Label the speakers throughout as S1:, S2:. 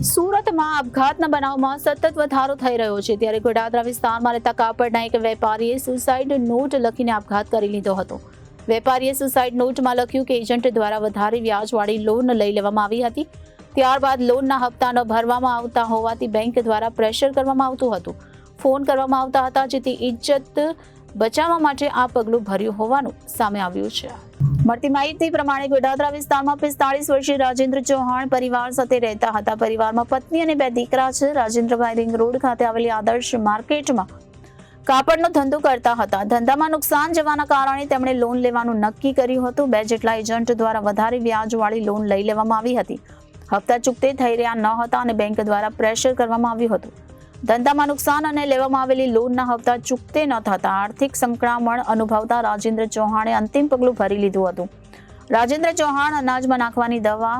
S1: સુરતમાં આપઘાતના બનાવમાં સતત વધારો થઈ રહ્યો છે, ત્યારે ગોડાદરા વિસ્તારમાં રહેતા કાપડના એક વેપારીએ સુસાઇડ નોટ લખીને આપઘાત કરી લીધો હતો. વેપારીએ સુસાઇડ નોટમાં લખ્યું કે એજન્ટ દ્વારા વધારે વ્યાજવાળી લોન લઈ લેવામાં આવી હતી. ત્યારબાદ લોનના હપ્તા ન ભરવામાં આવતા હોવાથી બેંક દ્વારા પ્રેશર કરવામાં આવતું હતું. ફોન કરવામાં આવતા હતા, જેથી ઇજ્જત બચાવવા માટે આ પગલું ભર્યું હોવાનું સામે આવ્યું છે. મળતી માહિતી પ્રમાણે ગોડાદરા વિસ્તારમાં 45 વર્ષીય રાજેન્દ્ર ચૌહાણ પરિવાર સાથે રહેતા હતા. પરિવારમાં પત્ની અને 2 દીકરા છે. રાજેન્દ્રભાઈ રિંગ રોડ ખાતે આવેલી આદર્શ માર્કેટમાં કાપડનો ધંધો કરતા હતા. ધંધામાં નુકસાન જવાના કારણે તેમણે લોન લેવાનું નક્કી કર્યું હતું. 2 જેટલા એજન્ટ દ્વારા વધારે વ્યાજવાળી લોન લઈ લેવામાં આવી હતી. હપ્તા ચૂકતે થઈ રહ્યા ન હતા અને બેંક દ્વારા પ્રેશર કરવામાં આવ્યું હતું. ધંધામાં નુકસાન અને લેવામાં આવેલી લોનના હપ્તા ચૂકતે ન થતા આર્થિક સંકળામણ અનુભવતા રાજેન્દ્ર ચૌહાણે અંતિમ પગલું ભરી લીધું હતું. રાજેન્દ્ર ચૌહાણ અનાજમાં નાખવાની દવા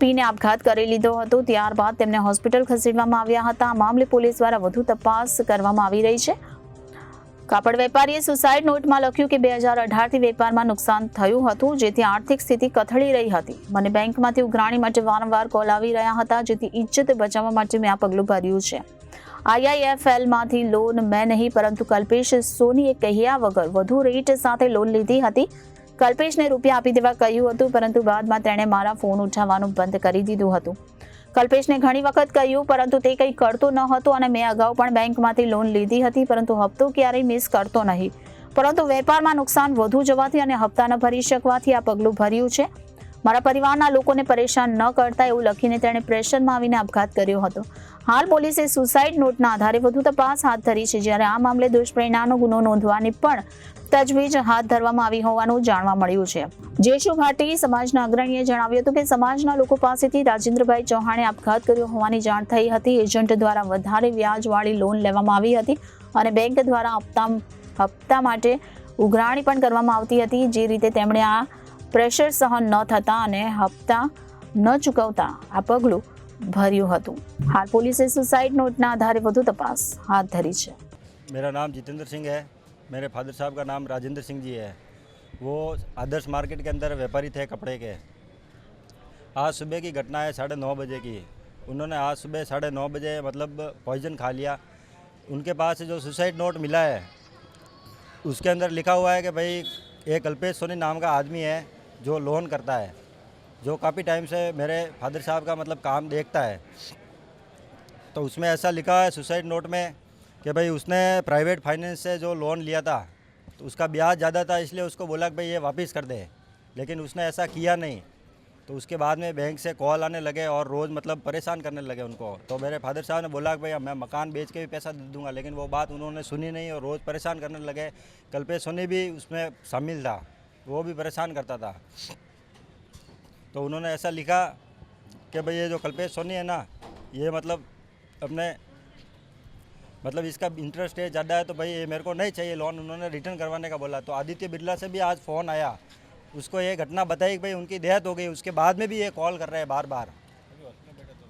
S1: પીને આપઘાત કરી લીધો હતો. ત્યારબાદ તેમને હોસ્પિટલ ખસેડવામાં આવ્યા હતા. આ મામલે પોલીસ દ્વારા વધુ તપાસ કરવામાં આવી રહી છે. કાપડ વેપારીએ સુસાઇડ નોટમાં લખ્યું કે 2018થી વેપારમાં નુકસાન થયું હતું, જેથી આર્થિક સ્થિતિ કથળી રહી હતી. મને બેંકમાંથી ઉઘરાણી માટે વારંવાર કોલ આવી રહ્યા હતા, જેથી ઇજ્જત બચાવવા માટે મેં આ પગલું ભર્યું છે. IIFL માંથી લોન મેં નહીં, પરંતુ કલ્પેશ સોનીએ કહ્યા વગર વધુ રેટ સાથે લોન લીધી હતી. કલ્પેશને રૂપિયા આપી દેવા કહ્યું હતું, પરંતુ બાદમાં તેણે મારા ફોન ઉઠાવવાનું બંધ કરી દીધું હતું. કલ્પેશને ઘણી વખત કહ્યું, પરંતુ તે કંઈ કરતો ન હતો અને મેં અગાઉ પણ બેંકમાંથી લોન લીધી હતી, પરંતુ હપ્તો ક્યારેય મિસ કરતો નહીં. પરંતુ વેપારમાં નુકસાન વધુ જવાથી અને હપ્તા ન ભરી શકવાથી આ પગલું ભર્યું છે. મારા પરિવારના લોકોને પરેશાન ન કરતા એવું લખીને તેણે પ્રેશરમાં આવીને આપઘાત કર્યો હતો. હાલ પોલીસે સુસાઇડ નોટના આધારે વધુ તપાસ હાથ ધરી છે, જ્યારે આ મામલે દુષ્પરિણામનો ગુનો નોંધવાની પણ તજવીજ હાથ ધરવામાં આવી હોવાનું જાણવા મળ્યું છે. જેશુ ભાટી સમાજના અગ્રણીએ જણાવ્યું હતું કે સમાજના લોકો પાસેથી રાજેન્દ્રભાઈ ચૌહાણે આપઘાત કર્યો હોવાની જાણ થઈ હતી. એજન્ટ દ્વારા વધારે વ્યાજવાળી લોન લેવામાં આવી હતી અને બેંક દ્વારા હપ્તા માટે ઉઘરાણી પણ કરવામાં આવતી હતી. જે રીતે તેમણે આ પ્રેશર સહન ન થતા અને હપ્તા ન ચૂકવતા આ પગલું ભર્યું હતું. हाल पुलिस ने सुसाइड नोट ना आधारे વધુ તપાસ હાથ ધરી છે.
S2: मेरा नाम जितेंद्र सिंह है. मेरे फादर साहब का नाम राजेंद्र सिंह जी है. वो आदर्श मार्केट के अंदर व्यापारी थे कपड़े के. आज सुबह की घटना है 9:30 बजे की. उन्होंने आज सुबह 9:30 बजे मतलब पॉइजन खा लिया. उनके पास जो सुसाइड नोट मिला है उसके अंदर लिखा हुआ है कि भाई एक कल्पेश सोनी नाम का आदमी है जो लोन करता है, जो काफ़ी टाइम से मेरे फादर साहब का मतलब काम देखता है. तो उसमें ऐसा लिखा है सुसाइड नोट में कि भाई उसने प्राइवेट फाइनेंस से जो लोन लिया था तो उसका ब्याज ज़्यादा था, इसलिए उसको बोला कि भाई ये वापस कर दे, लेकिन उसने ऐसा किया नहीं. तो उसके बाद में बैंक से कॉल आने लगे और रोज़ मतलब परेशान करने लगे उनको. तो मेरे फादर साहब ने बोला कि भाई मैं मकान बेच के भी पैसा दे दूँगा, लेकिन वो बात उन्होंने सुनी नहीं और रोज़ परेशान करने लगे. कल्पेश सोनी भी उसमें शामिल था, वो भी परेशान करता था. तो उन्होंने ऐसा लिखा कि भाई ये जो कल्पेश सोनी है ना, ये मतलब अपने मतलब इसका इंटरेस्ट है ज़्यादा है, तो भाई ये मेरे को नहीं चाहिए लोन. उन्होंने रिटर्न करवाने का बोला. तो आदित्य बिरला से भी आज फ़ोन आया, उसको ये घटना बताई कि भाई उनकी डेथ हो गई. उसके बाद में भी ये कॉल कर रहे हैं बार बार.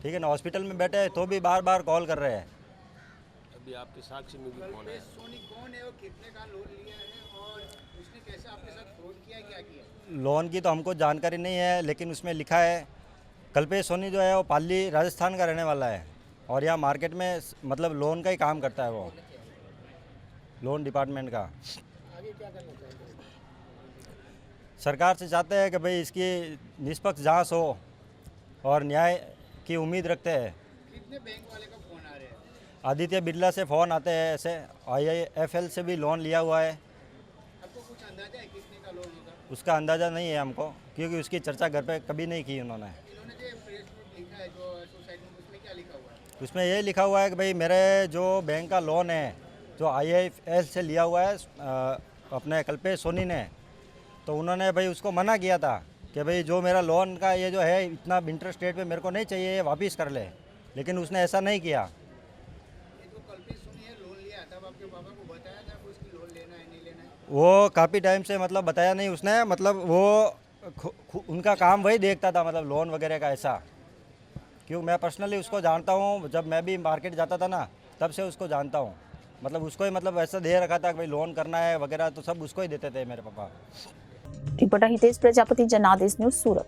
S2: ठीक है ना, हॉस्पिटल में बैठे हैं तो भी बार बार कॉल कर रहे हैं.
S3: अभी आपके साक्ष्य में भी कौन है?
S4: सोनी कौन है और कितने का लोन लिया है और उसने कैसे आपके साथ फ्रॉड किया, क्या किया?
S2: लोन की तो हमको जानकारी नहीं है, लेकिन उसमें लिखा है कल्पेश सोनी जो है वो पाली राजस्थान का रहने वाला है और यहाँ मार्केट में मतलब लोन का ही काम करता है. वो लोन डिपार्टमेंट का.
S4: आगे क्या करना चाहते हैं?
S2: सरकार से चाहते हैं कि भाई इसकी निष्पक्ष जांच हो और न्याय की उम्मीद रखते हैं.
S4: कितने बैंक वाले का फोन आ रहे हैं?
S2: आदित्य बिरला से फ़ोन आते हैं, ऐसे IIFL से भी लोन लिया हुआ है.
S4: आपको कुछ अंदाजा है कितने का लोन होगा?
S2: उसका अंदाज़ा नहीं है हमको, क्योंकि उसकी चर्चा घर पे कभी नहीं की उन्होंने.
S4: इन्होंने जो प्रेस नोट लिखा है जो सुसाइड नोट, उसमें क्या लिखा हुआ है?
S2: उसमें ये लिखा हुआ है कि भाई मेरे जो बैंक का लोन है जो IIFL से लिया हुआ है अपने कल्पेश सोनी ने, तो उन्होंने भाई उसको मना किया था कि भाई जो मेरा लोन का ये जो है इतना इंटरेस्ट रेट पे मेरे को नहीं चाहिए, ये वापस कर ले. लेकिन उसने ऐसा नहीं किया.
S4: ये जो कल्पेश सोनी है लोन लिया तब आपके पापा को बताया था कि उसकी लोन लेना है नहीं लेना है?
S2: वो काफ़ी टाइम से मतलब बताया नहीं उसने. मतलब वो उनका काम वही देखता था, मतलब लोन वगैरह का ऐसा. क्यों मैं पर्सनली उसको जानता हूँ, जब मैं भी मार्केट जाता था ना तब से उसको जानता हूँ. मतलब उसको ही मतलब ऐसा दे रखा था कि भाई लोन करना है वगैरह, तो सब उसको ही देते थे मेरे पापा.
S1: रिपोर्टर हितेश प्रजापति, जनादेश न्यूज, सूरत.